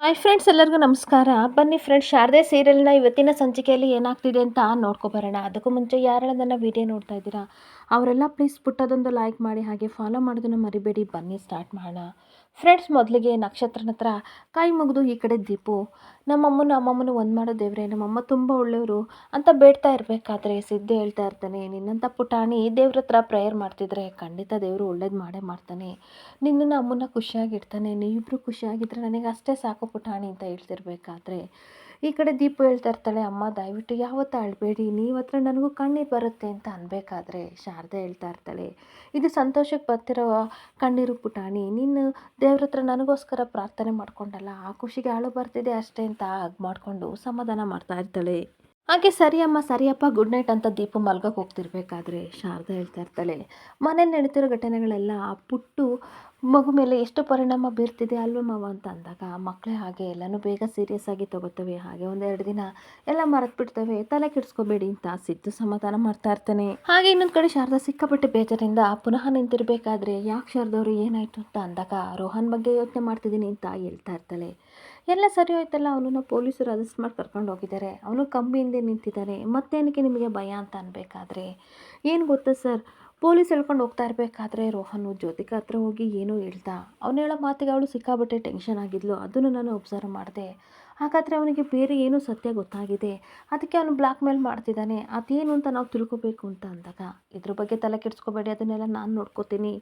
Hi friends, ಎಲ್ಲರಿಗೂ ನಮಸ್ಕಾರ. ಬನ್ನಿ ಫ್ರೆಂಡ್ಸ್, ಶಾರದೆ ಸೀರಿಯಲ್ನ ಇವತ್ತಿನ ಸಂಚಿಕೆಯಲ್ಲಿ ಏನಾಗ್ತಿದೆ ಅಂತ ನೋಡ್ಕೊಬರೋಣ. ಅದಕ್ಕೂ ಮುಂಚೆ ಯಾರೆಲ್ಲ ನನ್ನ ವಿಡಿಯೋ ನೋಡ್ತಾ ಇದ್ದೀರಾ ಅವರೆಲ್ಲ ಪ್ಲೀಸ್ ಪುಟ್ಟದೊಂದು ಲೈಕ್ ಮಾಡಿ, ಹಾಗೆ ಫಾಲೋ ಮಾಡೋದನ್ನು ಮರಿಬೇಡಿ. ಬನ್ನಿ ಸ್ಟಾರ್ಟ್ ಮಾಡೋಣ. ಫ್ರೆಂಡ್ಸ್, ಮೊದಲಿಗೆ ನಕ್ಷತ್ರನ ಹತ್ರ ಕೈ ಮುಗಿದು ಈ ಕಡೆ ದೀಪು ನಮ್ಮಮ್ಮನ ಒಂದು ಮಾಡೋ ದೇವ್ರೆ, ನಮ್ಮಮ್ಮ ತುಂಬ ಒಳ್ಳೆಯವರು ಅಂತ ಬೇಡ್ತಾ ಇರಬೇಕಾದ್ರೆ ಸಿದ್ದು ಹೇಳ್ತಾ ಇರ್ತಾನೆ, ನಿನ್ನಂಥ ಪುಟಾಣಿ ದೇವ್ರ ಹತ್ರ ಪ್ರೇಯರ್ ಮಾಡ್ತಿದ್ರೆ ಖಂಡಿತ ದೇವರು ಒಳ್ಳೇದು ಮಾಡೇ ಮಾಡ್ತಾನೆ. ನಿನ್ನನ್ನು ಅಮ್ಮನ ಖುಷಿಯಾಗಿಡ್ತಾನೆ. ನೀವಿಬ್ಬರು ಖುಷಿಯಾಗಿದ್ದರೆ ನನಗೆ ಅಷ್ಟೇ ಸಾಕು ಪುಟಾಣಿ ಅಂತ ಹೇಳ್ತಿರ್ಬೇಕಾದ್ರೆ ಈ ಕಡೆ ದೀಪು ಹೇಳ್ತಾ ಇರ್ತಾಳೆ, ಅಮ್ಮ ದಯವಿಟ್ಟು ಯಾವತ್ತೂ ಅಳಬೇಡಿ, ನೀವು ಹತ್ರ ನನಗೂ ಕಣ್ಣೀರು ಬರುತ್ತೆ ಅಂತ ಅನ್ಬೇಕಾದ್ರೆ ಶಾರದೆ ಹೇಳ್ತಾ ಇರ್ತಾಳೆ, ಇದು ಸಂತೋಷಕ್ಕೆ ಬರ್ತಿರೋ ಕಣ್ಣೀರು ಪುಟಾಣಿ, ನೀನು ದೇವ್ರ ಹತ್ರ ನನಗೋಸ್ಕರ ಪ್ರಾರ್ಥನೆ ಮಾಡ್ಕೊಂಡಲ್ಲ, ಆ ಖುಷಿಗೆ ಅಳು ಬರ್ತಿದೆ ಅಷ್ಟೇ ಅಂತ ಹಗ್ ಮಾಡಿಕೊಂಡು ಸಮಾಧಾನ ಮಾಡ್ತಾ ಇರ್ತಾಳೆ. ಹಾಗೆ ಸರಿ ಅಮ್ಮ, ಸರಿಯಪ್ಪ, ಗುಡ್ ನೈಟ್ ಅಂತ ದೀಪು ಮಲ್ಗೋಕೆ ಹೋಗ್ತಿರ್ಬೇಕಾದ್ರೆ ಶಾರದಾ ಹೇಳ್ತಾ ಇರ್ತಾಳೆ, ಮನೇಲಿ ನಡೀತಿರೋ ಘಟನೆಗಳೆಲ್ಲ ಆ ಪುಟ್ಟು ಮಗು ಮೇಲೆ ಎಷ್ಟು ಪರಿಣಾಮ ಬೀರ್ತಿದೆ ಅಲ್ವ ಮಾವ ಅಂತ ಅಂದಾಗ, ಮಕ್ಕಳೇ ಹಾಗೆ ಎಲ್ಲನೂ ಬೇಗ ಸೀರಿಯಸ್ ಆಗಿ ತಗೋತವೆ, ಹಾಗೆ ಒಂದೆರಡು ದಿನ ಎಲ್ಲ ಮರೆತು ತಲೆ ಕೆಡಿಸ್ಕೋಬೇಡಿ ಅಂತ ಸಿದ್ದು ಸಮಾಧಾನ ಮಾಡ್ತಾ ಇರ್ತಾನೆ. ಹಾಗೆ ಇನ್ನೊಂದು ಕಡೆ ಶಾರದಾ ಸಿಕ್ಕಾಪಟ್ಟೆ ಬೇಜಾರಿಂದ ಪುನಃ ನಿಂತಿರ್ಬೇಕಾದ್ರೆ, ಯಾಕೆ ಶಾರದವ್ರು ಏನಾಯ್ತು ಅಂತ ಅಂದಾಗ, ರೋಹನ್ ಬಗ್ಗೆ ಯೋಚನೆ ಮಾಡ್ತಿದ್ದೀನಿ ಅಂತ ಹೇಳ್ತಾ ಇರ್ತಾಳೆ. ಎಲ್ಲ ಸರಿ ಹೋಯ್ತಲ್ಲ, ಅವನನ್ನು ಪೊಲೀಸರು ಅರೆಸ್ಟ್ ಮಾಡಿ ಕರ್ಕೊಂಡು ಹೋಗಿದ್ದಾರೆ, ಅವನು ಕಂಬಿ ಹಿಂದೆ ನಿಂತಿದ್ದಾನೆ, ಮತ್ತೇನಕ್ಕೆ ನಿಮಗೆ ಭಯ ಅಂತ ಅನ್ಬೇಕಾದ್ರೆ, ಏನು ಗೊತ್ತಾ ಸರ್, ಪೊಲೀಸ್ ಹೇಳ್ಕೊಂಡು ಹೋಗ್ತಾ ಇರಬೇಕಾದ್ರೆ ರೋಹನ್ ಜ್ಯೋತಿಕಾ ಹತ್ರ ಹೋಗಿ ಏನೋ ಹೇಳ್ತಾ, ಅವನು ಹೇಳೋ ಮಾತಿಗೆ ಅವಳು ಸಿಕ್ಕಾಬಟ್ಟೆ ಟೆನ್ಷನ್ ಆಗಿದ್ಲು, ಅದನ್ನು ನಾನು ಒಬ್ಸರ್ವ್ ಮಾಡಿದೆ. ಹಾಗಾದರೆ ಅವನಿಗೆ ಬೇರೆ ಏನೂ ಸತ್ಯ ಗೊತ್ತಾಗಿದೆ, ಅದಕ್ಕೆ ಅವನು ಬ್ಲ್ಯಾಕ್ ಮೇಲ್ ಮಾಡ್ತಿದ್ದಾನೆ, ಅದೇನು ಅಂತ ನಾವು ತಿಳ್ಕೊಬೇಕು ಅಂತ ಅಂದಾಗ, ಇದ್ರ ಬಗ್ಗೆ ತಲೆ ಕೆಡಿಸ್ಕೋಬೇಡಿ, ಅದನ್ನೆಲ್ಲ ನಾನು ನೋಡ್ಕೋತೀನಿ.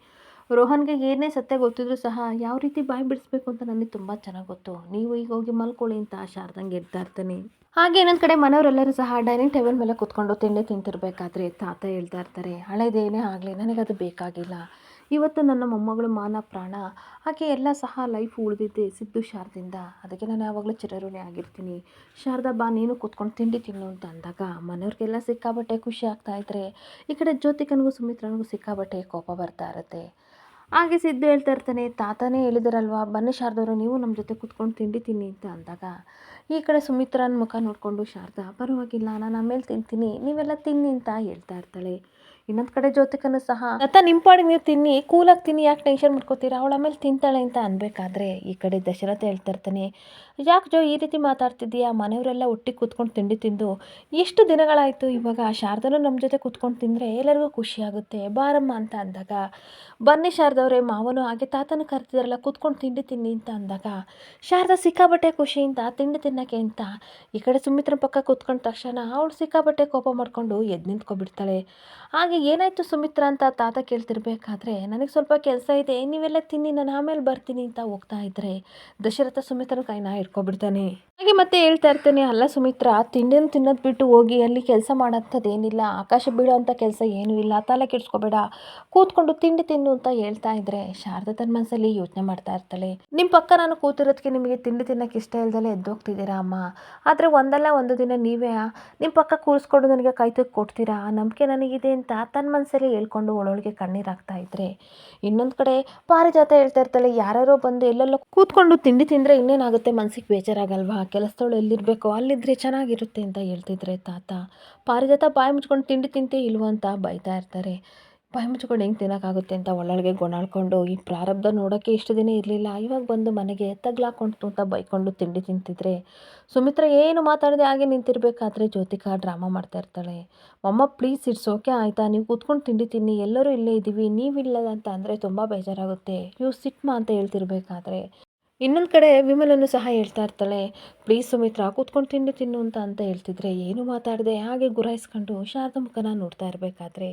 ರೋಹನ್ಗೆ ಏನೇ ಸತ್ಯ ಗೊತ್ತಿದ್ರು ಸಹ ಯಾವ ರೀತಿ ಬಾಯಿ ಬಿಡಿಸ್ಬೇಕು ಅಂತ ನನಗೆ ತುಂಬ ಚೆನ್ನಾಗಿ ಗೊತ್ತು, ನೀವು ಈಗ ಹೋಗಿ ಮಲ್ಕೊಳ್ಳಿ ಅಂತ ಶಾರದಂಗೆ ಇರ್ತಾ ಇರ್ತಾನೆ. ಹಾಗೆ ಇನ್ನೊಂದು ಕಡೆ ಮನೆಯವರೆಲ್ಲರೂ ಸಹ ಡೈನಿಂಗ್ ಟೇಬಲ್ ಮೇಲೆ ಕೂತ್ಕೊಂಡು ತಿಂಡಿ ತಿಂತಿರ್ಬೇಕಾದ್ರೆ ತಾತ ಹೇಳ್ತಾ ಇರ್ತಾರೆ, ಹಳೇದೇನೇ ಆಗಲಿ ನನಗದು ಬೇಕಾಗಿಲ್ಲ, ಇವತ್ತು ನನ್ನ ಮೊಮ್ಮಗಳು ಮಾನ ಪ್ರಾಣ, ಹಾಗೆ ಎಲ್ಲ ಸಹ ಲೈಫ್ ಉಳಿದಿದ್ದೆ ಸಿದ್ದು ಶಾರದಿಂದ, ಅದಕ್ಕೆ ನಾನು ಯಾವಾಗಲೂ ಚಿರಋಣಿ ಆಗಿರ್ತೀನಿ. ಶಾರದಾ ಬಾ ನೀನು ಕೂತ್ಕೊಂಡು ತಿಂಡಿ ತಿನ್ನು ಅಂತ ಅಂದಾಗ ಮನೆಯವ್ರಿಗೆಲ್ಲ ಸಿಕ್ಕಾಬಟ್ಟೆ ಖುಷಿ ಆಗ್ತಾ ಇದ್ರೆ, ಈ ಕಡೆ ಜ್ಯೋತಿಕನಿಗೂ ಸುಮಿತ್ರನಿಗೂ ಸಿಕ್ಕಾಬಟ್ಟೆ ಕೋಪ ಬರ್ತಾ ಇರುತ್ತೆ. ಹಾಗೆ ಸಿದ್ದು ಹೇಳ್ತಾ ಇರ್ತಾನೆ, ತಾತನೇ ಹೇಳಿದಾರಲ್ವಾ, ಬನ್ನಿ ಶಾರದವರು ನೀವು ನಮ್ಮ ಜೊತೆ ಕೂತ್ಕೊಂಡು ತಿಂಡಿ ತಿನ್ನಿ ಅಂತ ಅಂದಾಗ, ಈ ಕಡೆ ಸುಮಿತ್ರನ ಮುಖ ನೋಡಿಕೊಂಡು ಶಾರದಾ, ಪರವಾಗಿಲ್ಲ ನಾನು ಆಮೇಲೆ ತಿಂತೀನಿ, ನೀವೆಲ್ಲ ತಿನ್ನಿ ಅಂತ ಹೇಳ್ತಾ ಇರ್ತಾಳೆ. ಇನ್ನೊಂದು ಕಡೆ ಜ್ಯೋತಿಕನು ಸಹ, ತಾತ ನಿಮ್ಮ ಪಾಡಿಗೆ ನೀವು ತಿನ್ನಿ, ಕೂಲಾಗಿ ತಿನ್ನಿ, ಯಾಕೆ ಟೆನ್ಷನ್ ಮಾಡ್ಕೋತೀರಾ, ಅವಳ ಆಮೇಲೆ ತಿಂತಾಳೆ ಅಂತ ಅನ್ಬೇಕಾದ್ರೆ ಈ ಕಡೆ ದಶರಥ ಹೇಳ್ತಾ ಇರ್ತಾನೆ, ಯಾಕೆ ಜೋ ಈ ರೀತಿ ಮಾತಾಡ್ತಿದ್ದೀಯಾ, ಮನೆಯವರೆಲ್ಲ ಒಟ್ಟಿಗೆ ಕೂತ್ಕೊಂಡು ತಿಂಡಿ ತಿಂದು ಎಷ್ಟು ದಿನಗಳಾಯಿತು, ಇವಾಗ ಶಾರದನು ನಮ್ಮ ಜೊತೆ ಕೂತ್ಕೊಂಡು ತಿಂದರೆ ಎಲ್ಲರಿಗೂ ಖುಷಿಯಾಗುತ್ತೆ, ಬಾರಮ್ಮ ಅಂತ ಅಂದಾಗ, ಬನ್ನಿ ಶಾರದವ್ರೆ, ಮಾವನು ಹಾಗೆ ತಾತನ ಕರ್ತಿದಾರಲ್ಲ ಕೂತ್ಕೊಂಡು ತಿಂಡಿ ತಿನ್ನಿ ಅಂತ ಅಂದಾಗ ಶಾರದಾ ಸಿಕ್ಕಾಬಟ್ಟೆ ಖುಷಿಯಿಂದ ತಿಂಡಿ ತಿನ್ನೋಕ್ಕೆ ಅಂತ ಈ ಕಡೆ ಸುಮಿತ್ರ ಪಕ್ಕ ಕೂತ್ಕೊಂಡ ತಕ್ಷಣ ಅವಳು ಸಿಕ್ಕಾಬಟ್ಟೆ ಕೋಪ ಮಾಡಿಕೊಂಡು ಎದ್ದು ನಿಂತ್ಕೊಬಿಡ್ತಾಳೆ. ಹಾಗೆ ಏನಾಯಿತು ಸುಮಿತ್ರ ಅಂತ ತಾತ ಕೇಳ್ತಿರ್ಬೇಕಾದ್ರೆ, ನನಗೆ ಸ್ವಲ್ಪ ಕೆಲಸ ಇದೆ, ನೀವೆಲ್ಲ ತಿನ್ನಿ, ನಾನು ಆಮೇಲೆ ಬರ್ತೀನಿ ಅಂತ ಹೋಗ್ತಾ ಇದ್ರೆ ದಶರಥ ಸುಮಿತ್ರನ ಕೈನ ಹಿಡ್ಕೊಬಿಡ್ತಾನೆ. ಹಾಗೆ ಮತ್ತೆ ಹೇಳ್ತಾ ಇರ್ತಾನೆ, ಅಲ್ಲ ಸುಮಿತ್ರ, ತಿಂಡಿನ ತಿನ್ನೋದು ಬಿಟ್ಟು ಹೋಗಿ ಅಲ್ಲಿ ಕೆಲಸ ಮಾಡೋಂಥದ್ದೇನಿಲ್ಲ, ಆಕಾಶ ಬೀಳೋ ಅಂಥ ಕೆಲಸ ಏನೂ ಇಲ್ಲ, ತಲೆ ಕೆಡಿಸ್ಕೋಬೇಡ, ಕೂತ್ಕೊಂಡು ತಿಂಡಿ ತಿನ್ನು ಅಂತ ಹೇಳ್ತಾ ಇದ್ರೆ ಶಾರದಾ ತನ್ನ ಮನಸ್ಸಲ್ಲಿ ಯೋಚನೆ ಮಾಡ್ತಾ ಇರ್ತಾಳೆ, ನಿಮ್ಮ ಪಕ್ಕ ನಾನು ಕೂತಿರೋದಕ್ಕೆ ನಿಮಗೆ ತಿಂಡಿ ತಿನ್ನೋಕ್ಕೆ ಇಷ್ಟ ಇಲ್ದಲೆ ಎದ್ದೋಗ್ತಿದ್ದೀರಾ ಅಮ್ಮ, ಆದರೆ ಒಂದಲ್ಲ ಒಂದು ದಿನ ನೀವೇ ನಿಮ್ಮ ಪಕ್ಕ ಕೂರಿಸ್ಕೊಂಡು ನನಗೆ ಕೈ ತುತ್ತು ಕೊಡ್ತೀರಾ, ಆ ನಂಬಿಕೆ ನನಗಿದೆ ಅಂತ ತನ್ನ ಮನಸ್ಸಲ್ಲಿ ಹೇಳ್ಕೊಂಡು ಒಳೊಳಗೆ ಕಣ್ಣೀರಾಗ್ತಾ ಇದ್ರೆ, ಇನ್ನೊಂದು ಕಡೆ ಪಾರಿಜಾತ ಹೇಳ್ತಾ ಇರ್ತಾಳೆ, ಯಾರ್ಯಾರೋ ಬಂದು ಎಲ್ಲೆಲ್ಲೋ ಕೂತ್ಕೊಂಡು ತಿಂಡಿ ತಿಂದರೆ ಇನ್ನೇನಾಗುತ್ತೆ, ಮನಸ್ಸಿಗೆ ಬೇಜಾರಾಗಲ್ವಾ, ಕೆಲಸದವಳು ಎಲ್ಲಿರಬೇಕು ಅಲ್ಲಿದ್ದರೆ ಚೆನ್ನಾಗಿರುತ್ತೆ ಅಂತ ಹೇಳ್ತಿದ್ರೆ ತಾತ, ಪಾರಿಜಾತ ಬಾಯಿ ಮುಚ್ಕೊಂಡು ತಿಂಡಿ ತಿಂತೇ ಇಲ್ವೋ ಅಂತ ಬೈತಾ ಇರ್ತಾರೆ. ಬಾಯಿ ಮುಚ್ಕೊಂಡು ಹೆಂಗೆ ತಿನ್ನೋಕ್ಕಾಗುತ್ತೆ ಅಂತ ಒಳ್ಳೊಳಗೆ ಗೊಣಾಳ್ಕೊಂಡು, ಈ ಪ್ರಾರಬ್ಧ ನೋಡೋಕ್ಕೆ ಇಷ್ಟು ದಿನ ಇರಲಿಲ್ಲ, ಇವಾಗ ಬಂದು ಮನೆಗೆ ತಗ್ಲಾಕೊಂಡು ಅಂತ ಬೈಕೊಂಡು ತಿಂಡಿ ತಿಂತಿದ್ರೆ ಸುಮಿತ್ರ ಏನು ಮಾತಾಡದೆ ಹಾಗೆ ನಿಂತಿರ್ಬೇಕಾದ್ರೆ ಜ್ಯೋತಿಕಾ ಡ್ರಾಮಾ ಮಾಡ್ತಾ ಇರ್ತಾಳೆ, ಮಮ್ಮ ಪ್ಲೀಸ್ ಇಟ್ಸ್ ಓಕೆ ಆಯಿತಾ, ನೀವು ಕೂತ್ಕೊಂಡು ತಿಂಡಿ ತಿನ್ನಿ, ಎಲ್ಲರೂ ಇಲ್ಲೇ ಇದ್ದೀವಿ, ನೀವಿಲ್ಲ ಅಂತ ಅಂದರೆ ತುಂಬ ಬೇಜಾರಾಗುತ್ತೆ, ನೀವು ಸಿಟ್ಮಾ ಅಂತ ಹೇಳ್ತಿರ್ಬೇಕಾದ್ರೆ ಇನ್ನೊಂದು ಕಡೆ ವಿಮಲನ್ನು ಸಹ ಹೇಳ್ತಾ ಇರ್ತಾಳೆ, ಪ್ಲೀಸ್ ಸುಮಿತ್ರ ಕೂತ್ಕೊಂಡು ತಿಂಡಿ ತಿನ್ನು ಅಂತ ಹೇಳ್ತಿದ್ರೆ ಏನು ಮಾತಾಡದೆ ಹಾಗೆ ಗುರಾಯಿಸ್ಕೊಂಡು ಶಾರದಾ ಮುಖನ ನೋಡ್ತಾ ಇರಬೇಕಾದ್ರೆ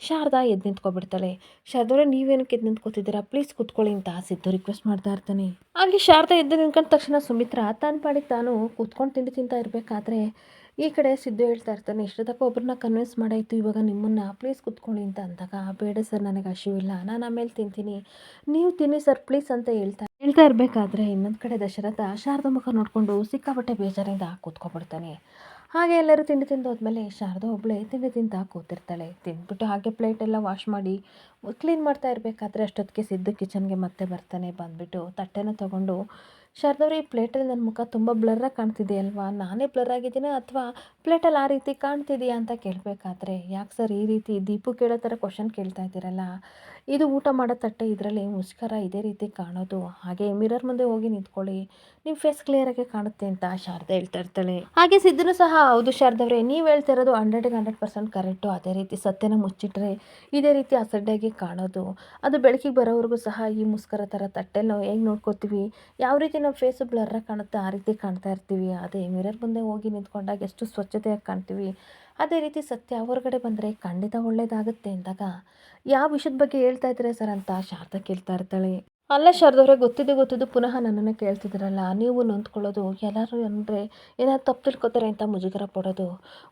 ಶಾರದಾ ಎದ್ದು ನಿಂತ್ಕೊಬಿಡ್ತಾಳೆ. ಶಾರದವ್ರೆ, ನೀವೇನಕ್ಕೆ ಎದ್ದು ನಿಂತ್ಕೋತಿದ್ದೀರಾ, ಪ್ಲೀಸ್ ಕೂತ್ಕೊಳ್ಳಿ ಅಂತ ಸಿದ್ದು ರಿಕ್ವೆಸ್ಟ್ ಮಾಡ್ತಾ ಇರ್ತಾನೆ. ಹಾಗೆ ಶಾರದಾ ಎದ್ದು ನಿಂತ್ಕೊಂಡ ತಕ್ಷಣ ಸುಮಿತ್ರ ತನ್ನ ಪಾಡಿಗೆ ತಾನು ಕೂತ್ಕೊಂಡು ತಿಂಡಿ ತಿಂತಾ ಇರಬೇಕಾದ್ರೆ ಈ ಕಡೆ ಸಿದ್ದು ಹೇಳ್ತಾ ಇರ್ತಾನೆ, ಇಷ್ಟೊತ್ತಕ್ಕ ಒಬ್ಬರನ್ನ ಕನ್ವಿನ್ಸ್ ಮಾಡಾಯಿತು, ಇವಾಗ ನಿಮ್ಮನ್ನು ಪ್ಲೀಸ್ ಕೂತ್ಕೊಳ್ಳಿ ಅಂತ ಅಂದಾಗ, ಬೇಡ ಸರ್ ನನಗೆ ಹಸಿವಿಲ್ಲ, ನಾನು ಆಮೇಲೆ ತಿಂತೀನಿ, ನೀವು ತಿನ್ನಿ ಸರ್ ಪ್ಲೀಸ್ ಅಂತ ಹೇಳ್ತಾ ಇರಬೇಕಾದ್ರೆ ಇನ್ನೊಂದು ಕಡೆ ದಶರಥ ಶಾರದಾ ಮುಖ ನೋಡಿಕೊಂಡು ಸಿಕ್ಕಾಪಟ್ಟೆ ಬೇಜಾರಿಂದ ಕೂತ್ಕೊಬಿಡ್ತಾನೆ. ಹಾಗೆ ಎಲ್ಲರೂ ತಿಂಡಿ ತಿಂದು ಹೋದ್ಮೇಲೆ ಶಾರದಾ ಒಬ್ಬಳೇ ತಿಂಡಿ ತಿಂತಾ ಕೂತಿರ್ತಾಳೆ. ತಿಂದ್ಬಿಟ್ಟು ಹಾಗೆ ಪ್ಲೇಟೆಲ್ಲ ವಾಶ್ ಮಾಡಿ ಕ್ಲೀನ್ ಮಾಡ್ತಾ ಇರಬೇಕಾದ್ರೆ ಅಷ್ಟೊತ್ತಿಗೆ ಸಿದ್ದು ಕಿಚನ್ಗೆ ಮತ್ತೆ ಬರ್ತಾನೆ. ಬಂದುಬಿಟ್ಟು ತಟ್ಟೆನ ತೊಗೊಂಡು, ಶಾರದವ್ರೆ, ಈ ಪ್ಲೇಟಲ್ಲಿ ನನ್ನ ಮುಖ ತುಂಬ ಬ್ಲರ್ರಾಗಿ ಕಾಣ್ತಿದೆಯಲ್ವಾ, ನಾನೇ ಬ್ಲರ್ ಆಗಿದ್ದೀನಾ ಅಥವಾ ಪ್ಲೇಟಲ್ಲಿ ಆ ರೀತಿ ಕಾಣ್ತಿದೆಯಾ ಅಂತ ಕೇಳಬೇಕಾದ್ರೆ, ಯಾಕೆ ಸರ್ ಈ ರೀತಿ ದೀಪು ಕೇಳೋ ಥರ ಕ್ವಶನ್ ಕೇಳ್ತಾ ಇದ್ದೀರಲ್ಲ, ಇದು ಊಟ ಮಾಡೋ ತಟ್ಟೆ, ಇದರಲ್ಲಿ ಮುಸ್ಕರ ಇದೇ ರೀತಿ ಕಾಣೋದು. ಹಾಗೆ ಮಿರರ್ ಮುಂದೆ ಹೋಗಿ ನಿಂತ್ಕೊಳ್ಳಿ, ನಿಮ್ಮ ಫೇಸ್ ಕ್ಲಿಯರಾಗಿ ಕಾಣುತ್ತೆ ಅಂತ ಶಾರದಾ ಹೇಳ್ತಾ ಇರ್ತಾಳೆ. ಹಾಗೆ ಸಿದ್ಧನು ಸಹ, ಹೌದು ಶಾರದವ್ರೆ, ನೀವು ಹೇಳ್ತಿರೋದು 100% ಕರೆಕ್ಟು. ಅದೇ ರೀತಿ ಸತ್ಯನ ಮುಚ್ಚಿಟ್ರೆ ಇದೇ ರೀತಿ ಅಸಡ್ಡೆಯಾಗಿ ಕಾಣೋದು. ಅದು ಬೆಳಕಿಗೆ ಬರೋವರೆಗೂ ಸಹ ಈ ಮುಸ್ಕರ ಥರ ತಟ್ಟೆಲಿ ನಾವು ಹೇಗೆ ನೋಡ್ಕೋತೀವಿ, ಯಾವ ರೀತಿ ನಮ್ಮ ಫೇಸು ಬ್ಲರ್ರಾಗಿ ಕಾಣುತ್ತೆ ಆ ರೀತಿ ಕಾಣ್ತಾ ಇರ್ತೀವಿ. ಅದೇ ಮಿರರ್ ಮುಂದೆ ಹೋಗಿ ನಿಂತ್ಕೊಂಡಾಗ ಎಷ್ಟು ಸ್ವಚ್ಛತೆಯಾಗಿ ಕಾಣ್ತೀವಿ, ಅದೇ ರೀತಿ ಸತ್ಯ ಹೊರಗಡೆ ಬಂದರೆ ಖಂಡಿತ ಒಳ್ಳೆಯದಾಗುತ್ತೆ ಅಂದಾಗ, ಯಾವ ವಿಷಯದ ಬಗ್ಗೆ ಹೇಳ್ತಾ ಇದ್ದೀರಾ ಸರ್ ಅಂತ ಶಾರದಾ ಕೇಳ್ತಾ ಇರ್ತಾಳೆ. ಅಲ್ಲ ಶಾರದವ್ರೆ, ಗೊತ್ತಿದ್ದು ಪುನಃ ನನ್ನನ್ನು ಕೇಳ್ತಿದ್ದೀರಲ್ಲ, ನೀವು ನೊಂದ್ಕೊಳ್ಳೋದು, ಎಲ್ಲರೂ ಅಂದರೆ ಏನಾದ್ರು ತಪ್ಪು ತಿಳ್ಕೊತಾರೆ ಅಂತ ಮುಜುಗರ ಪಡೋದು,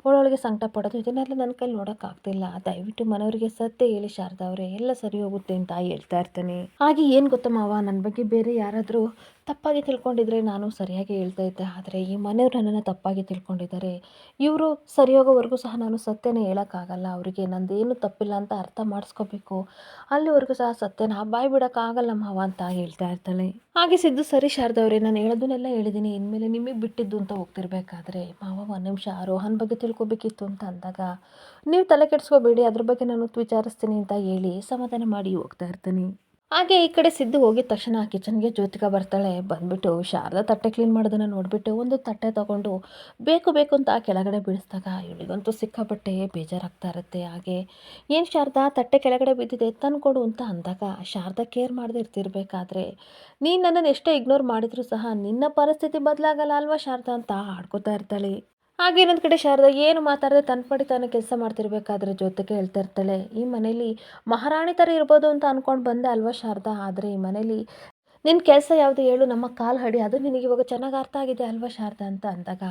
ಒಳೊಳಗೆ ಸಂಕಟ ಪಡೋದು, ಇದನ್ನೆಲ್ಲ ನನ್ನ ಕೈಲಿ ನೋಡೋಕ್ಕಾಗ್ತಿಲ್ಲ. ದಯವಿಟ್ಟು ಮನೆಯವರಿಗೆ ಸತ್ಯ ಹೇಳಿ ಶಾರದಾ ಅವರೇ, ಎಲ್ಲ ಸರಿ ಹೋಗುತ್ತೆ ಅಂತ ಹೇಳ್ತಾ ಇರ್ತಾನೆ. ಹಾಗೆ ಏನು ಗೊತ್ತಾ ಮಾವ, ನನ್ನ ಬಗ್ಗೆ ಬೇರೆ ಯಾರಾದರೂ ತಪ್ಪಾಗಿ ತಿಳ್ಕೊಂಡಿದ್ರೆ ನಾನು ಸರಿಯಾಗಿ ಹೇಳ್ತಾ ಇದ್ದೆ. ಆದರೆ ಈ ಮನೆಯವರು ನನ್ನನ್ನು ತಪ್ಪಾಗಿ ತಿಳ್ಕೊಂಡಿದ್ದಾರೆ. ಇವರು ಸರಿ ಹೋಗೋವರೆಗೂ ಸಹ ನಾನು ಸತ್ಯನೇ ಹೇಳೋಕ್ಕಾಗಲ್ಲ. ಅವರಿಗೆ ನಂದೇನು ತಪ್ಪಿಲ್ಲ ಅಂತ ಅರ್ಥ ಮಾಡಿಸ್ಕೋಬೇಕು. ಅಲ್ಲಿವರೆಗೂ ಸಹ ಸತ್ಯನ ಬಾಯಿ ಬಿಡೋಕ್ಕಾಗಲ್ಲ ಮಾವ ಅಂತ ಹೇಳ್ತಾ ಇರ್ತಾಳೆ. ಹಾಗೆ ಸಿದ್ದು, ಸರಿ ಶಾರದಾ ಅವರೇ, ನಾನು ಹೇಳೋದನ್ನೆಲ್ಲ ಹೇಳಿದ್ದೀನಿ. ಇನ್ಮೇಲೆ ನಿಮಗೆ ಬಿಟ್ಟಿದ್ದು ಅಂತ ಹೋಗ್ತಿರ್ಬೇಕಾದ್ರೆ, ಮಾವ ಒಂದು ನಿಮಿಷ ರೋಹನ್ ಬಗ್ಗೆ ತಿಳ್ಕೊಬೇಕಿತ್ತು ಅಂತ ಅಂದಾಗ, ನೀವು ತಲೆ ಕೆಡಿಸ್ಕೋಬೇಡಿ, ಅದ್ರ ಬಗ್ಗೆ ನಾನು ವಿಚಾರಿಸ್ತೀನಿ ಅಂತ ಹೇಳಿ ಸಮಾಧಾನ ಮಾಡಿ ಹೋಗ್ತಾ ಇರ್ತೀನಿ. ಹಾಗೆ ಈ ಕಡೆ ಸಿದ್ದು ಹೋಗಿದ ತಕ್ಷಣ ಕಿಚನ್ಗೆ ಜ್ಯೋತಿಕಾ ಬರ್ತಾಳೆ. ಬಂದ್ಬಿಟ್ಟು ಶಾರದಾ ತಟ್ಟೆ ಕ್ಲೀನ್ ಮಾಡೋದನ್ನು ನೋಡಿಬಿಟ್ಟು ಒಂದು ತಟ್ಟೆ ತೊಗೊಂಡು ಬೇಕು ಅಂತ ಕೆಳಗಡೆ ಬೀಳಿಸಿದಾಗ ಇವಳಿಗಂತೂ ಸಿಕ್ಕಾಪಟ್ಟೆ ಬೇಜಾರಾಗ್ತಾ ಇರುತ್ತೆ. ಹಾಗೆ, ಏನು ಶಾರದಾ, ತಟ್ಟೆ ಕೆಳಗಡೆ ಬಿದ್ದಿದೆ, ತಂದ್ಕೊಡು ಅಂತ ಅಂದಾಗ ಶಾರದಾ ಕೇರ್ ಮಾಡದೇ ಇರ್ತಿರ್ಬೇಕಾದ್ರೆ, ನೀನು ನನ್ನನ್ನು ಎಷ್ಟೇ ಇಗ್ನೋರ್ ಮಾಡಿದರೂ ಸಹ ನಿನ್ನ ಪರಿಸ್ಥಿತಿ ಬದಲಾಗಲ್ಲ ಅಲ್ವಾ ಶಾರದಾ ಅಂತ ಆಡ್ಕೋತಾ ಇರ್ತಾಳೆ. ಹಾಗೆ ಇನ್ನೊಂದು ಕಡೆ ಶಾರದಾ ಏನು ಮಾತಾಡದೆ ತನ್ನ ಪಾಡಿ ತಾನು ಕೆಲಸ ಮಾಡ್ತಿರ್ಬೇಕಾದ್ರೆ ಜ್ಯೋತಿಕೆ ಹೇಳ್ತಾ ಇರ್ತಾಳೆ, ಈ ಮನೇಲಿ ಮಹಾರಾಣಿ ಥರ ಇರ್ಬೋದು ಅಂತ ಅಂದ್ಕೊಂಡು ಬಂದೆ ಅಲ್ವಾ ಶಾರದಾ, ಆದರೆ ಈ ಮನೇಲಿ ನಿನ್ನ ಕೆಲಸ ಯಾವುದು ಹೇಳು, ನಮ್ಮ ಕಾಲು ಹಡಿ, ಅದು ನಿನಗೆ ಇವಾಗ ಚೆನ್ನಾಗಿ ಅರ್ಥ ಆಗಿದೆ ಅಲ್ವಾ ಶಾರದಾ ಅಂತ ಅಂದಾಗ,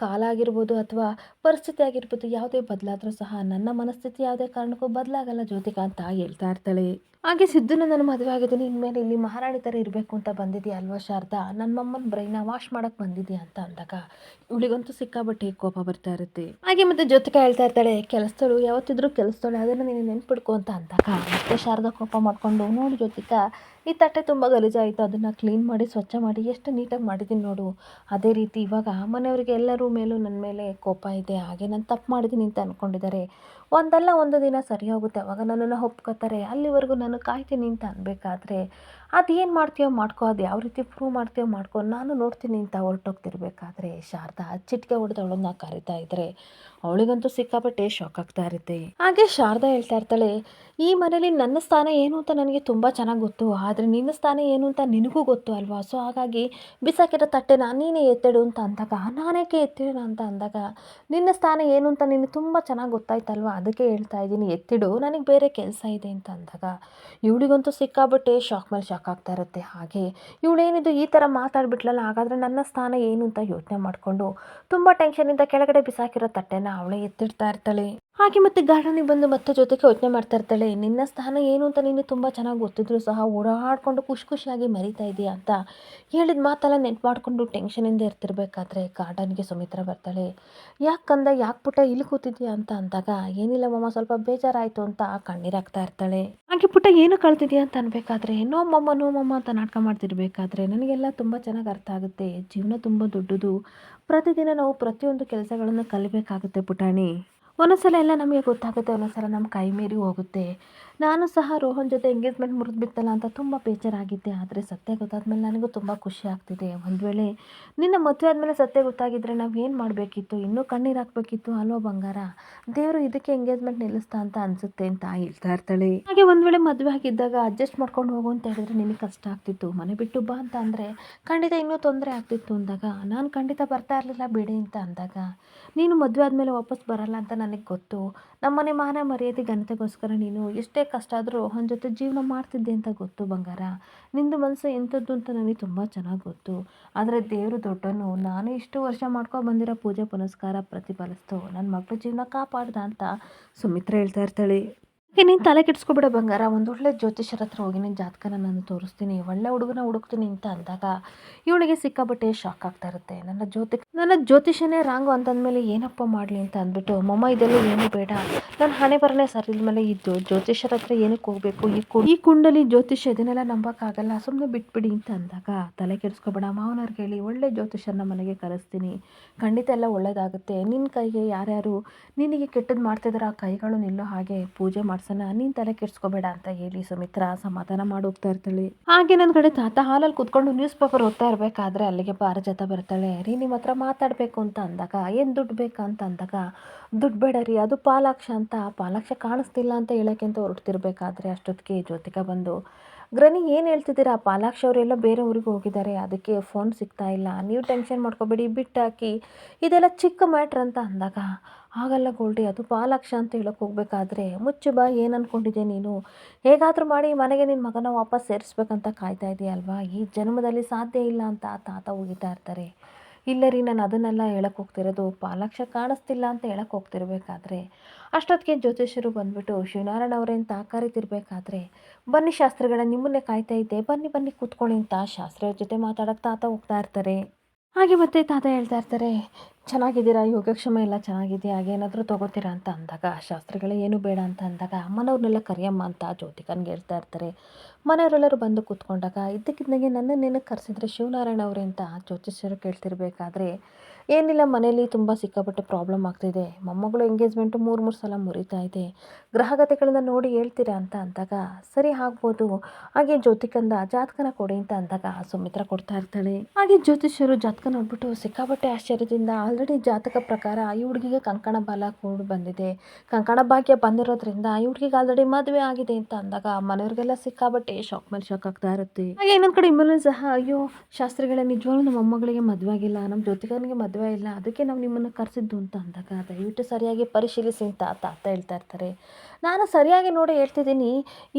ಕಾಲ ಆಗಿರ್ಬೋದು ಅಥವಾ ಪರಿಸ್ಥಿತಿ ಆಗಿರ್ಬೋದು, ಯಾವುದೇ ಬದಲಾದರೂ ಸಹ ನನ್ನ ಮನಸ್ಥಿತಿ ಯಾವುದೇ ಕಾರಣಕ್ಕೂ ಬದಲಾಗಲ್ಲ ಜ್ಯೋತಿಕಾ ಅಂತ ಹೇಳ್ತಾ ಇರ್ತಾಳೆ. ಹಾಗೆ ಸಿದ್ದುನ ನಾನು ಮದುವೆ ಆಗಿದ್ದೀನಿ, ಇನ್ಮೇಲೆ ಇಲ್ಲಿ ಮಹಾರಾಣಿ ಥರ ಇರಬೇಕು ಅಂತ ಬಂದಿದ್ದೀಯ ಅಲ್ವಾ ಶಾರದಾ, ನನ್ನ ಮಮ್ಮನ ಬ್ರೈನ ವಾಶ್ ಮಾಡೋಕ್ಕೆ ಬಂದಿದ್ದೀಯ ಅಂತ ಅಂದಾಗ ಇವಳಿಗಂತೂ ಸಿಕ್ಕಾಬಟ್ಟೆ ಕೋಪ ಬರ್ತಾ ಇರುತ್ತೆ. ಹಾಗೆ ಮತ್ತೆ ಜ್ಯೋತಿಕಾ ಹೇಳ್ತಾ ಇರ್ತಾಳೆ, ಕೆಲಸದಳು ಯಾವತ್ತಿದ್ರೂ ಕೆಲಸದಳು, ಅದನ್ನು ನೀನು ನೆನ್ಪಿಡ್ಕೊ ಅಂತ ಅಂದಾಗ ಮತ್ತೆ ಶಾರದಾ ಕೋಪ ಮಾಡಿಕೊಂಡು, ನೋಡು ಜ್ಯೋತಿಕಾ, ಈ ತಟ್ಟೆ ತುಂಬ ಗಲೀಜಾಯಿತು, ಅದನ್ನು ಕ್ಲೀನ್ ಮಾಡಿ ಸ್ವಚ್ಛ ಮಾಡಿ ಎಷ್ಟು ನೀಟಾಗಿ ಮಾಡಿದ್ದೀನಿ ನೋಡು. ಅದೇ ರೀತಿ ಇವಾಗ ಮನೆಯವರಿಗೆ ಎಲ್ಲರೂ ಮೇಲೂ ನನ್ನ ಮೇಲೆ ಕೋಪ ಇದೆ. ಹಾಗೆ ನಾನು ತಪ್ಪು ಮಾಡಿದ್ದೀನಿ ಅಂತ ಅಂದ್ಕೊಂಡಿದ್ದಾರೆ. ಒಂದಲ್ಲ ಒಂದು ದಿನ ಸರಿ ಹೋಗುತ್ತೆ, ಅವಾಗ ನನ್ನನ್ನು ಒಪ್ಕೋತಾರೆ. ಅಲ್ಲಿವರೆಗೂ ನಾನು ಕಾಯ್ತೀನಿ ಅಂತ ಅನ್ಬೇಕಾದ್ರೆ, ಅದೇನು ಮಾಡ್ತೀಯೋ ಮಾಡ್ಕೊ, ಅದು ಯಾವ ರೀತಿ ಪ್ರೂವ್ ಮಾಡ್ತೀಯೋ ಮಾಡ್ಕೊ, ನಾನು ನೋಡ್ತೀನಿ ಅಂತ ಹೊರಟೋಗ್ತಿರ್ಬೇಕಾದ್ರೆ ಶಾರದಾ ಚಿಟಿಕೆ ಹೊಡೆದು ಅವಳನ್ನ ಕರಿತಾ ಇದ್ರೆ ಅವಳಿಗಂತೂ ಸಿಕ್ಕಾಪಟ್ಟೆ ಶಾಕ್ ಆಗ್ತಾ ಇರುತ್ತೆ. ಹಾಗೆ ಶಾರದಾ ಹೇಳ್ತಾ ಇರ್ತಾಳೆ, ಈ ಮನೇಲಿ ನನ್ನ ಸ್ಥಾನ ಏನು ಅಂತ ನನಗೆ ತುಂಬ ಚೆನ್ನಾಗಿ ಗೊತ್ತು, ಆದರೆ ನಿನ್ನ ಸ್ಥಾನ ಏನು ಅಂತ ನಿನಗೂ ಗೊತ್ತು ಅಲ್ವಾ. ಸೊ ಹಾಗಾಗಿ ಬಿಸಾಕಿರೋ ತಟ್ಟೆನ ನೀನೇ ಎತ್ತಿಡು ಅಂತ ಅಂದಾಗ, ನಾನೇಕೆ ಎತ್ತಿಡೋಣ ಅಂತ ಅಂದಾಗ, ನಿನ್ನ ಸ್ಥಾನ ಏನು ಅಂತ ನಿನಗೆ ತುಂಬ ಚೆನ್ನಾಗಿ ಗೊತ್ತಾಯ್ತಲ್ವ, ಅದಕ್ಕೆ ಹೇಳ್ತಾ ಇದ್ದೀನಿ ಎತ್ತಿಡು, ನನಗೆ ಬೇರೆ ಕೆಲಸ ಇದೆ ಅಂತ ಅಂದಾಗ ಇವಳಿಗಂತೂ ಸಿಕ್ಕಾಬಟ್ಟೆ ಶಾಕ್ ಮೇಲೆ ಶಾಕ್ ಆಗ್ತಾ ಇರುತ್ತೆ. ಹಾಗೆ ಇವಳೇನಿದು ಈ ಥರ ಮಾತಾಡ್ಬಿಟ್ಲಲ್ಲ, ಹಾಗಾದರೆ ನನ್ನ ಸ್ಥಾನ ಏನು ಅಂತ ಯೋಚನೆ ಮಾಡಿಕೊಂಡು ತುಂಬ ಟೆನ್ಷನಿಂದ ಕೆಳಗಡೆ ಬಿಸಾಕಿರೋ ತಟ್ಟೆನ ಅವಳೇ ಎತ್ತಿಡ್ತಾ ಇರ್ತಾಳೆ. ಹಾಗೆ ಮತ್ತೆ ಗಾರ್ಡನಿಗೆ ಬಂದು ಮತ್ತೆ ಜೊತೆಗೆ ಯೋಚನೆ ಮಾಡ್ತಾ ಇರ್ತಾಳೆ, ನಿನ್ನ ಸ್ಥಾನ ಏನು ಅಂತ ನೀನು ತುಂಬ ಚೆನ್ನಾಗಿ ಗೊತ್ತಿದ್ರು ಸಹ ಓಡಾಡಿಕೊಂಡು ಖುಷಿಯಾಗಿ ಮೆರೀತಾ ಇದೆಯಾ ಅಂತ ಹೇಳಿದ ಮಾತೆಲ್ಲ ನೆನ್ಪು ಮಾಡಿಕೊಂಡು ಟೆನ್ಷನಿಂದ ಇರ್ತಿರ್ಬೇಕಾದ್ರೆ ಗಾರ್ಡನ್ಗೆ ಸುಮಿತ್ರಾ ಬರ್ತಾಳೆ. ಯಾಕಂದ, ಯಾಕೆ ಪುಟ್ಟ ಇಲ್ಲಿ ಕೂತಿದ್ಯಾ ಅಂತ ಅಂದಾಗ, ಏನಿಲ್ಲ ಮಮ್ಮ, ಸ್ವಲ್ಪ ಬೇಜಾರಾಯಿತು ಅಂತ ಕಣ್ಣೀರಾಗ್ತಾ ಇರ್ತಾಳೆ. ಹಾಗೆ ಪುಟ್ಟ ಏನು ಕಳ್ತಿದ್ಯಾ ಅಂತ ಅನ್ಬೇಕಾದ್ರೆ, ನೋ ಮಮ್ಮ ಅಂತ ನಾಟಕ ಮಾಡ್ತಿರ್ಬೇಕಾದ್ರೆ, ನನಗೆಲ್ಲ ತುಂಬ ಚೆನ್ನಾಗಿ ಅರ್ಥ ಆಗುತ್ತೆ. ಜೀವನ ತುಂಬ ದೊಡ್ಡದು, ಪ್ರತಿದಿನ ನಾವು ಪ್ರತಿಯೊಂದು ಕೆಲಸಗಳನ್ನು ಕಲಿಬೇಕಾಗುತ್ತೆ ಪುಟಾಣಿ. ಒಂದೊಂದ್ಸಲ ಎಲ್ಲ ನಮಗೆ ಗೊತ್ತಾಗುತ್ತೆ, ಒಂದೊಂದ್ಸಲ ನಮ್ಮ ಕೈ ಮೀರಿ ಹೋಗುತ್ತೆ. ನಾನು ಸಹ ರೋಹನ್ ಜೊತೆ ಎಂಗೇಜ್ಮೆಂಟ್ ಮುರಿದ್ಬಿಡ್ತಲ್ಲ ಅಂತ ತುಂಬ ಬೇಜಾರಾಗಿದ್ದೆ. ಆದರೆ ಸತ್ಯ ಗೊತ್ತಾದ್ಮೇಲೆ ನನಗೂ ತುಂಬ ಖುಷಿ ಆಗ್ತಿದೆ. ಒಂದು ವೇಳೆ ನಿನ್ನ ಮದುವೆ ಆದಮೇಲೆ ಸತ್ಯ ಗೊತ್ತಾಗಿದ್ದರೆ ನಾವು ಏನು ಮಾಡಬೇಕಿತ್ತು, ಇನ್ನೂ ಕಣ್ಣೀರು ಹಾಕಬೇಕಿತ್ತು ಅಲ್ವಾ ಬಂಗಾರ. ದೇವರು ಇದಕ್ಕೆ ಎಂಗೇಜ್ಮೆಂಟ್ ನಿಲ್ಲಿಸ್ತಾ ಅಂತ ಅನಿಸುತ್ತೆ ಅಂತ ಹೇಳ್ತಾ ಇರ್ತಾಳೆ. ಹಾಗೆ ಒಂದು ವೇಳೆ ಮದುವೆ ಆಗಿದ್ದಾಗ ಅಡ್ಜಸ್ಟ್ ಮಾಡ್ಕೊಂಡು ಹೋಗು ಅಂತ ಹೇಳಿದ್ರೆ ನಿನಗೆ ಕಷ್ಟ ಆಗ್ತಿತ್ತು, ಮನೆ ಬಿಟ್ಟು ಬಾ ಅಂತ ಅಂದರೆ ಖಂಡಿತ ಇನ್ನೂ ತೊಂದರೆ ಆಗ್ತಿತ್ತು ಅಂದಾಗ, ನಾನು ಖಂಡಿತ ಬರ್ತಾ ಇರಲಿಲ್ಲ ಬಿಡಿ ಅಂತ ಅಂದಾಗ, ನೀನು ಮದುವೆ ಆದಮೇಲೆ ವಾಪಸ್ ಬರಲ್ಲ ಅಂತ ನನಗೆ ಗೊತ್ತು. ನಮ್ಮನೆ ಮಾನ ಮರ್ಯಾದೆ ಘನತೆಗೋಸ್ಕರ ನೀನು ಎಷ್ಟೇ ಕಷ್ಟ ಆದರೂ ರೋಹನ್ ಜೊತೆ ಜೀವನ ಮಾಡ್ತಿದ್ದೆ ಅಂತ ಗೊತ್ತು ಬಂಗಾರ. ನಿಂದು ಮನಸ್ಸು ಎಂಥದ್ದು ಅಂತ ನನಗೆ ತುಂಬ ಚೆನ್ನಾಗಿ ಗೊತ್ತು. ಆದರೆ ದೇವರು ದೊಡ್ಡವನು, ನಾನು ಇಷ್ಟು ವರ್ಷ ಮಾಡ್ಕೊಂಡು ಬಂದಿರೋ ಪೂಜೆ ಪುನಸ್ಕಾರ ಪ್ರತಿಫಲಿಸ್ತು, ನನ್ನ ಮಗಳ ಜೀವನ ಕಾಪಾಡ್ದ ಅಂತ ಸುಮಿತ್ರಾ ಹೇಳ್ತಾ ಇರ್ತಾಳೆ. ಹಾಗೆ ನೀನು ತಲೆ ಕೆಡಿಸ್ಕೊಬೇಡ ಬಂಗಾರ, ಒಂದೊಳ್ಳೆ ಜ್ಯೋತಿಷ್ಯರ ಹತ್ರ ಹೋಗಿ ನಿನ್ನ ಜಾತಕನ ನಾನು ತೋರಿಸ್ತೀನಿ, ಒಳ್ಳೆ ಹುಡುಗನ ಹುಡುಕ್ತೀನಿ ಅಂತ ಅಂದಾಗ ಇವಳಿಗೆ ಸಿಕ್ಕಾಬಟ್ಟೆ ಶಾಕ್ ಆಗ್ತಾ ಇರುತ್ತೆ. ನನ್ನ ಜ್ಯೋತಿಷನೇ ರಾಂಗು ಅಂತಂದಮೇಲೆ ಏನಪ್ಪ ಮಾಡಲಿ ಅಂತ ಅಂದ್ಬಿಟ್ಟು, ಮಮ್ಮ ಇದೆಲ್ಲ ಏನು ಬೇಡ, ನನ್ನ ಹಣೆ ಬರನೇ ಸರಿ ಇದ್ಮೇಲೆ ಇದು ಜ್ಯೋತಿಷ್ಯರ ಹತ್ರ ಏನಕ್ಕೆ ಹೋಗಬೇಕು, ಈ ಕುಂಡಲಿ ಜ್ಯೋತಿಷ್ಯ ಇದನ್ನೆಲ್ಲ ನಂಬೋಕ್ಕಾಗಲ್ಲ, ಸುಮ್ಮನೆ ಬಿಟ್ಬಿಡಿ ಅಂತ ಅಂದಾಗ, ತಲೆ ಕೆಡಿಸ್ಕೊಬೇಡ, ಮಾವನವ್ರಿಗೆ ಹೇಳಿ ಒಳ್ಳೆ ಜ್ಯೋತಿಷ್ಯರನ್ನ ಮನೆಗೆ ಕರೆಸ್ತೀನಿ, ಖಂಡಿತ ಎಲ್ಲ ಒಳ್ಳೇದಾಗುತ್ತೆ. ನಿನ್ನ ಕೈಗೆ ಯಾರ್ಯಾರು ನಿನಗೆ ಕೆಟ್ಟದ್ದು ಮಾಡ್ತಿದ್ದಾರೆ ಆ ಕೈಗಳು ನಿಲ್ಲೋ ಹಾಗೆ ಪೂಜೆ ಮಾಡ್ಸೋಣ, ನೀನು ತಲೆ ಕೆಡಿಸ್ಕೋಬೇಡ ಅಂತ ಹೇಳಿ ಸುಮಿತ್ರಾ ಸಮಾಧಾನ ಮಾಡಿ ಹೋಗ್ತಾ ಇರ್ತಾಳೆ. ಹಾಗೆ ನನ್ನ ಕಡೆ ತಾತ ಹಾಲಲ್ಲಿ ಕೂತ್ಕೊಂಡು ನ್ಯೂಸ್ ಪೇಪರ್ ಓದ್ತಾ ಇರಬೇಕಾದ್ರೆ ಅಲ್ಲಿಗೆ ಪಾರಿಜಾತ ಬರ್ತಾಳೆ. ರೀ ನಿಮ್ಮ ಹತ್ರ ಮಾತಾಡಬೇಕು ಅಂತ ಅಂದಾಗ, ಏನು ದುಡ್ಡು ಬೇಕಾ ಅಂತ ಅಂದಾಗ, ದುಡ್ಡು ಬೇಡ ರೀ, ಅದು ಪಾಲಾಕ್ಷ ಅಂತ, ಪಾಲಾಕ್ಷ ಕಾಣಿಸ್ತಿಲ್ಲ ಅಂತ ಹೇಳೋಕ್ಕೆ ಅಂತ ಹೊರಡ್ತಿರ್ಬೇಕಾದ್ರೆ ಅಷ್ಟೊತ್ತಿಗೆ ಜ್ಯೋತಿಕಾ ಬಂದು, ಗ್ರನಿ ಏನು ಹೇಳ್ತಿದ್ದೀರಾ, ಪಾಲಾಕ್ಷ ಅವರೆಲ್ಲ ಬೇರೆ ಊರಿಗೆ ಹೋಗಿದ್ದಾರೆ, ಅದಕ್ಕೆ ಫೋನ್ ಸಿಗ್ತಾ ಇಲ್ಲ, ನೀವು ಟೆನ್ಷನ್ ಮಾಡ್ಕೋಬೇಡಿ, ಬಿಟ್ಟಾಕಿ, ಇದೆಲ್ಲ ಚಿಕ್ಕ ಮ್ಯಾಟ್ರ್ ಅಂತ ಅಂದಾಗ, ಹಾಗಲ್ಲ ಗೋಲ್ಡಿ, ಅದು ಪಾಲಾಕ್ಷ ಅಂತ ಹೇಳೋಕೆ ಹೋಗ್ಬೇಕಾದ್ರೆ ಮುಚ್ಚು ಬಾ, ಏನು ಅಂದ್ಕೊಂಡಿದ್ದೆ ನೀನು, ಹೇಗಾದರೂ ಮಾಡಿ ಮನೆಗೆ ನಿನ್ನ ಮಗನ ವಾಪಸ್ ಸೇರಿಸ್ಬೇಕಂತ ಕಾಯ್ತಾ ಇದೆಯಲ್ವಾ, ಈ ಜನ್ಮದಲ್ಲಿ ಸಾಧ್ಯ ಇಲ್ಲ ಅಂತ ತಾತ ಹೋಗಿತಾ ಇರ್ತಾರೆ. ಇಲ್ಲ ರೀ, ನಾನು ಅದನ್ನೆಲ್ಲ ಹೇಳಕ್ಕೆ ಹೋಗ್ತಿರೋದು, ಪಾಲಾಕ್ಷ ಕಾಣಿಸ್ತಿಲ್ಲ ಅಂತ ಹೇಳಕ್ಕೆ ಹೋಗ್ತಿರ್ಬೇಕಾದ್ರೆ ಅಷ್ಟೊತ್ತಿಗೆ ಜ್ಯೋತಿಷ್ಯರು ಬಂದುಬಿಟ್ಟು, ಶಿವನಾರಾಯಣ ಅವರೇ ಅಂತ ಕರಿತಿರ್ಬೇಕಾದ್ರೆ, ಬನ್ನಿ ಶಾಸ್ತ್ರಿಗಳ, ನಿಮ್ಮನ್ನೇ ಕಾಯ್ತಾ ಇದ್ದೆ, ಬನ್ನಿ ಬನ್ನಿ ಕೂತ್ಕೊಳ್ಳಿ ಅಂತ ಶಾಸ್ತ್ರಿಯವ್ರ ಜೊತೆ ಮಾತಾಡೋಕ್ಕೆ ತಾತ ಹೋಗ್ತಾ ಇರ್ತಾರೆ. ಹಾಗೆ ಮತ್ತೆ ತಾತ ಹೇಳ್ತಾ ಇರ್ತಾರೆ, ಚೆನ್ನಾಗಿದ್ದೀರಾ, ಯೋಗಕ್ಷೇಮ ಎಲ್ಲ ಚೆನ್ನಾಗಿದೆ, ಹಾಗೇನಾದರೂ ತೊಗೋತೀರಾ ಅಂತ ಅಂದಾಗ, ಶಾಸ್ತ್ರಿಗಳೇ ಏನು ಬೇಡ ಅಂತ ಅಂದಾಗ, ಮನೆಯವ್ರನ್ನೆಲ್ಲ ಕರಿಯಮ್ಮ ಅಂತ ಜ್ಯೋತಿಕನ್ಗೆ ಹೇಳ್ತಾ ಇರ್ತಾರೆ. ಮನೆಯವರೆಲ್ಲರೂ ಬಂದು ಕೂತ್ಕೊಂಡಾಗ ಇದ್ದಕ್ಕಿದ್ದಂಗೆ ನನ್ನನ್ನೇನಕ್ಕೆ ಕರೆಸಿದ್ರೆ ಶಿವನಾರಾಯಣ ಅವರೇ ಅಂತ ಜ್ಯೋತಿಷ್ಯರು ಕೇಳ್ತಿರ್ಬೇಕಾದ್ರೆ, ಏನಿಲ್ಲ, ಮನೇಲಿ ತುಂಬ ಸಿಕ್ಕಾಪಟ್ಟೆ ಪ್ರಾಬ್ಲಮ್ ಆಗ್ತಿದೆ, ಮೊಮ್ಮಗಳು ಎಂಗೇಜ್ಮೆಂಟು 3 ಸಲ ಮುರಿತಾ ಇದೆ, ಗ್ರಹಗತಿಗಳನ್ನ ನೋಡಿ ಹೇಳ್ತೀರಾ ಅಂತ ಅಂದಾಗ, ಸರಿ ಆಗ್ಬೋದು, ಹಾಗೆ ಜ್ಯೋತಿಕಂದ ಜಾತಕನ ಕೊಡಿ ಅಂತ ಅಂದಾಗ ಸುಮಿತ್ರಾ ಕೊಡ್ತಾ ಇರ್ತಾಳೆ. ಹಾಗೆ ಜ್ಯೋತಿಷ್ಯರು ಜಾತಕ ನೋಡ್ಬಿಟ್ಟು ಸಿಕ್ಕಾಪಟ್ಟೆ ಆಶ್ಚರ್ಯದಿಂದ, ಆಲ್ರೆಡಿ ಜಾತಕ ಪ್ರಕಾರ ಈ ಹುಡುಗಿಗೆ ಕಂಕಣ ಬಾಲ ಕೂಡ ಬಂದಿದೆ, ಕಂಕಣ ಭಾಗ್ಯ ಬಂದಿರೋದ್ರಿಂದ ಈ ಹುಡುಗಿಗೆ ಆಲ್ರೆಡಿ ಮದುವೆ ಆಗಿದೆ ಅಂತ ಅಂದಾಗ ಮನೆಯವ್ರಿಗೆಲ್ಲ ಸಿಕ್ಕಾಪಟ್ಟೆ ಶಾಕ್ ಮೇಲೆ ಶಾಕ್ ಆಗ್ತಾ ಇರುತ್ತೆ. ಹಾಗೆ ಇನ್ನೊಂದು ಕಡೆ ಇಮ್ಮಲ್ಲೂ ಸಹ, ಅಯ್ಯೋ ಶಾಸ್ತ್ರಿಗಳೇ, ನಿಜವಾಗ್ಲೂ ನಮ್ಮ ಮೊಮ್ಮಗಳಿಗೆ ಮದುವೆ ಆಗಿಲ್ಲ, ನಮ್ಮ ಜ್ಯೋತಿಕನಿಗೆ ಮದುವೆ ಇಲ್ಲ, ಅದಕ್ಕೆ ನಾವು ನಿಮ್ಮನ್ನು ಕರೆಸಿದ್ದು ಅಂತ ಅಂದಾಗ, ದಯವಿಟ್ಟು ಸರಿಯಾಗಿ ಪರಿಶೀಲಿಸಿ ಅಂತ ತಾತ ಹೇಳ್ತಾ ಇರ್ತಾರೆ. ನಾನು ಸರಿಯಾಗಿ ನೋಡಿ ಹೇಳ್ತಿದ್ದೀನಿ,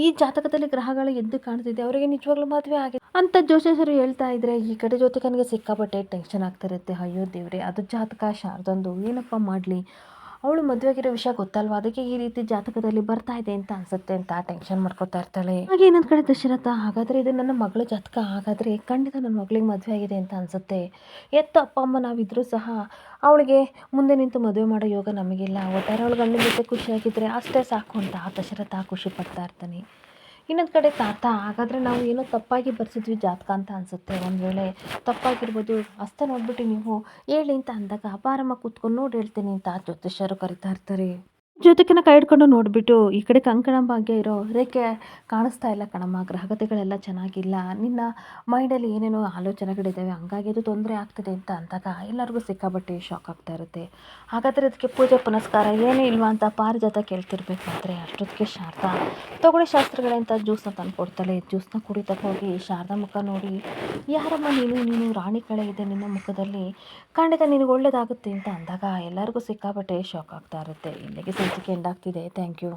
ಈ ಜಾತಕದಲ್ಲಿ ಗ್ರಹಗಳು ಎದ್ದು ಕಾಣ್ತಿದೆ, ಅವರಿಗೆ ನಿಜವಾಗ್ಲೂ ಮದುವೆ ಆಗಿದೆ ಅಂತ ಜ್ಯೋತಿಷರು ಹೇಳ್ತಾ ಇದ್ರೆ, ಈ ಕಡೆ ಜ್ಯೋತಿಕನಿಗೆ ಸಿಕ್ಕಾಪಟ್ಟೆ ಟೆನ್ಷನ್ ಆಗ್ತಿರುತ್ತೆ. ಅಯ್ಯೋ ದೇವ್ರೆ, ಅದು ಜಾತಕ ಶಾರದಂದು, ಏನಪ್ಪ ಮಾಡಲಿ, ಅವಳು ಮದುವೆಗಿರೋ ವಿಷಯ ಗೊತ್ತಲ್ವಾ, ಅದಕ್ಕೆ ಈ ರೀತಿ ಜಾತಕದಲ್ಲಿ ಬರ್ತಾ ಇದೆ ಅಂತ ಅನ್ಸುತ್ತೆ ಅಂತ ಟೆನ್ಷನ್ ಮಾಡ್ಕೊತಾ ಇರ್ತಾಳೆ. ಹಾಗೆ ಇನ್ನೊಂದು ಕಡೆ ದಶರಥ, ಹಾಗಾದರೆ ಇದು ನನ್ನ ಮಗಳ ಜಾತಕ, ಹಾಗಾದರೆ ಖಂಡಿತ ನನ್ನ ಮಗಳಿಗೆ ಮದುವೆ ಆಗಿದೆ ಅಂತ ಅನ್ಸುತ್ತೆ, ಎತ್ತ ಅಪ್ಪ ಅಮ್ಮ ನಾವಿದ್ರೂ ಸಹ ಅವಳಿಗೆ ಮುಂದೆ ನಿಂತು ಮದುವೆ ಮಾಡೋ ಯೋಗ ನಮಗಿಲ್ಲ, ಒಟ್ಟಾರೆ ಅವಳು ಗಂಡನ ಜೊತೆ ಖುಷಿಯಾಗಿದ್ದರೆ ಅಷ್ಟೇ ಸಾಕು ಅಂತ ದಶರಥ ಖುಷಿ ಪಡ್ತಾ ಇರ್ತಾನೆ. ಇನ್ನೊಂದು ಕಡೆ ತಾತ, ಹಾಗಾದರೆ ನಾವು ಏನೋ ತಪ್ಪಾಗಿ ಬರ್ಸಿದ್ವಿ ಜಾತಕ ಅಂತ ಅನಿಸುತ್ತೆ, ಒಂದು ವೇಳೆ ತಪ್ಪಾಗಿರ್ಬೋದು, ಅಷ್ಟೇ ನೋಡ್ಬಿಟ್ಟು ನೀವು ಹೇಳಿ ಅಂತ ಅಂದಾಗ, ಬಾರಮ್ಮ ಕೂತ್ಕೊಂಡು ನೋಡಿ ಹೇಳ್ತೀನಿ ಅಂತ ಜ್ಯೋತಿಷ್ಯರು ಕರಿತಾ ಇರ್ತಾರೆ. ಜ್ಯೋತಿಕನ ಕೈ ಹಿಡ್ಕೊಂಡು ನೋಡಿಬಿಟ್ಟು, ಈ ಕಡೆ ಕಂಕಣ ಭಾಗ್ಯ ಇರೋ ರೇಖೆ ಕಾಣಿಸ್ತಾ ಇಲ್ಲ ಕಣಮ್ಮ, ಗ್ರಹಗತಿಗಳೆಲ್ಲ ಚೆನ್ನಾಗಿಲ್ಲ, ನಿನ್ನ ಮೈಂಡಲ್ಲಿ ಏನೇನೋ ಆಲೋಚನೆಗಳಿದ್ದಾವೆ, ಹಂಗಾಗಿ ಅದು ತೊಂದರೆ ಆಗ್ತಿದೆ ಅಂತ ಅಂದಾಗ ಎಲ್ಲರಿಗೂ ಸಿಕ್ಕಾಬಟ್ಟೆ ಶಾಕ್ ಆಗ್ತಾ ಇರುತ್ತೆ. ಹಾಗಾದರೆ ಅದಕ್ಕೆ ಪೂಜೆ ಪುನಸ್ಕಾರ ಏನೂ ಇಲ್ವಾ ಅಂತ ಪಾರಿಜಾತ ಕೇಳ್ತಿರ್ಬೇಕಾದ್ರೆ ಅಷ್ಟೊತ್ತಿಗೆ ಶಾರದಾ, ತಗೊಳ್ಳಿ ಶಾಸ್ತ್ರಗಳೇ ಅಂತ ಜ್ಯೂಸನ್ನ ತಂದು ಕೊಡ್ತಾಳೆ. ಜ್ಯೂಸನ್ನ ಕುಡಿತಕ್ಕೆ ಹೋಗಿ ಶಾರದಾ ಮುಖ ನೋಡಿ, ಯಾರಮ್ಮ ನೀನು ರಾಣಿ ಕಳೆ ಇದೆ ನಿನ್ನ ಮುಖದಲ್ಲಿ, ಖಂಡಿತ ನಿನಗೆ ಒಳ್ಳೇದಾಗುತ್ತೆ ಅಂತ ಅಂದಾಗ ಎಲ್ಲರಿಗೂ ಸಿಕ್ಕಾಪಟ್ಟೆ ಶಾಕ್ ಆಗ್ತಾ ಇರುತ್ತೆ. ಇಲ್ಲಿಗೆ ಸಂಚಿಕೆ ಎಂಡ್ ಆಗ್ತಿದೆ. Thank you.